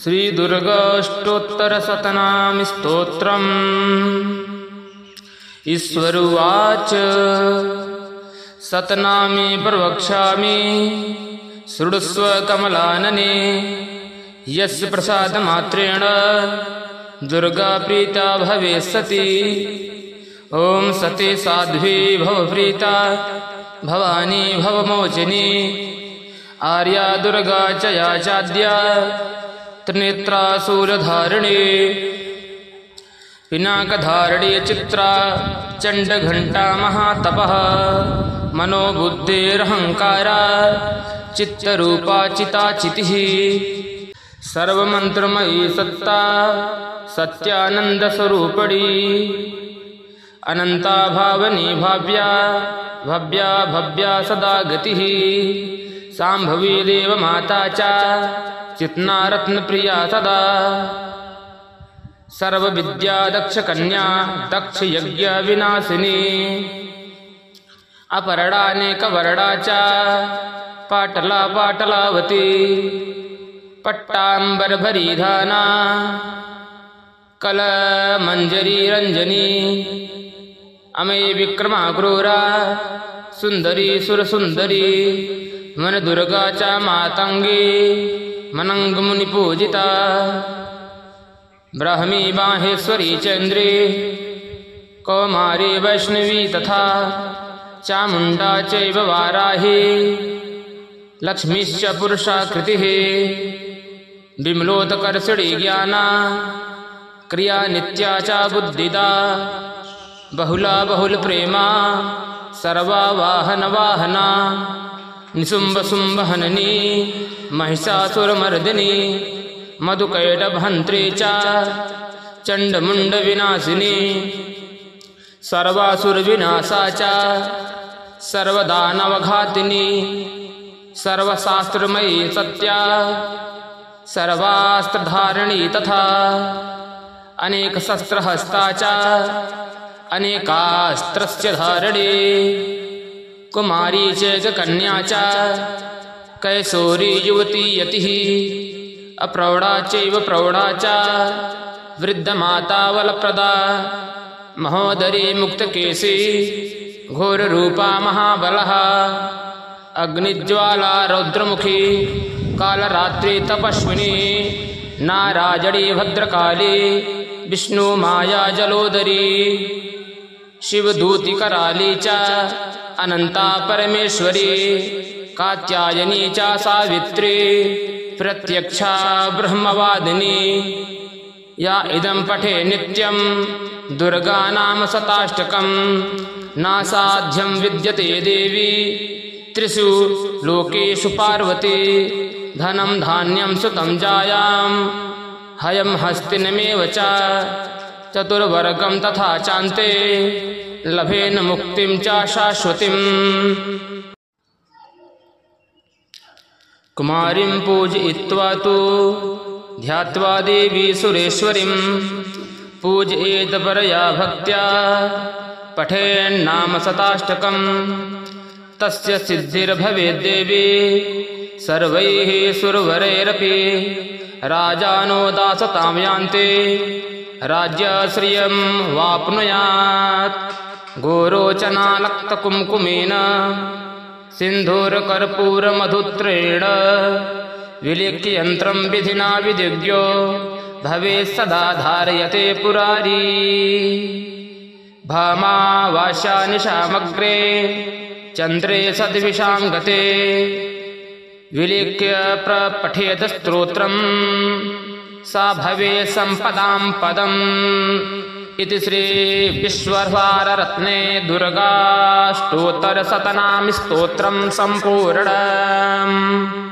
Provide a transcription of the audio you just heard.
श्री दुर्गाष्टोत्तरशतनामि स्तोत्रम्। ईश्वरुवाच शतनामि प्रवक्ष्यामि शृणुष्व कमलानने। यस्य प्रसादमात्रेण दुर्गा प्रीता भवेत्सति। ॐ सती साध्वी भवप्रीता भवानी भवमोचिनी। आर्या दुर्गा च या चाद्या त्रिनेत्रा शूलधारिणी। पिनाकधारिणी चित्रा चण्डघण्टा महातपः। मनोबुद्धिरहङ्कारा चित्तरूपा चिताचितिः। सर्वमन्त्रमयी सत्ता सत्यानन्दस्वरूपिणी। अनन्ता भावनी भाव्या भव्या भव्या सदा गतिः। शाम्भवी देवमाता च चित्ना रत्नप्रिया सदा। सर्वविद्या दक्षकन्या दक्षयज्ञविनाशिनी। अपरडानेकवरडा च पाटला पाटलावती। पट्टाम्बरभरीधाना कलमञ्जरी रञ्जनी। अमयी विक्रमा क्रूरा सुन्दरी सुरसुन्दरी। मनदुर्गा च मातङ्गी मनङ्गमुनिपूजिता। ब्राह्मी माहेश्वरी चन्द्री कौमारी वैष्णवी तथा। चामुण्डा चैव वाराही लक्ष्मीश्च पुरुषाकृतिः। विमलोत्कर्षिणी ज्ञाना क्रिया नित्या च बुद्धिदा। बहुला बहुलप्रेमा सर्वा वाहनवाहना। निशुम्भशुम्भहननी महिषासुरमर्दिनी। मधुकैटभहन्त्री च चण्डमुण्डविनाशिनी। सर्वासुरविनाशा च सर्वदानवघातिनी। सर्वशास्त्रमयी सत्या सर्वास्त्रधारिणी तथा। अनेकशस्त्रहस्ता च अनेकास्त्रस्य धारिणी। कुमारी चैककन्या च कैशोरी युवती यतिः। अप्रौढा चैव प्रौढा च वृद्धमाता बलप्रदा। महोदरी मुक्तकेशी घोररूपा महाबलः। अग्निज्वाला रौद्रमुखी कालरात्रि तपस्विनी। नाराजडी भद्रकाली विष्णुमाया जलोदरी। शिवदूतिकराली च अनन्ता परमेश्वरी। कात्यायनी च सावित्री प्रत्यक्षा ब्रह्मवादिनी। या इदं पठे नित्यं दुर्गानाम शताष्टकं। नासाध्यं विद्यते देवी त्रिषु लोकेषु पार्वती। धनं धान्यं सुतं जायां हयं हस्तिनमेव च। चतुर्वर्गं तथा चान्ते लभेन मुक्तिं च शाश्वतीम्। कुमारीं पूजयित्वा तु ध्यात्वा देवी सुरेश्वरीं। पूजयेत् परया भक्त्या पठेन्नाम शताष्टकं। तस्य सिद्धिर्भवेद्देवी सर्वैः सुरवरैरपि। राजानो दासतां यान्ति राज्यश्रियं वाप्नुयात्। गोरोचनालक्तकुङ्कुमेन सिन्धूरकर्पूरमधुत्रेण। विलिख्ययन्त्रं विधिना विदिव्यो भवेत् सदा धारयते पुरारी। भामावास्या निशामग्रे चन्द्रे सद्विषां गते। विलिख्य प्रपठेत् स्तोत्रम् सा भवेत् सम्पदां पदम्। इति श्री विश्वभाररत्ने दुर्गाष्टोत्तरशतनामि स्तोत्रं सम्पूर्णम्।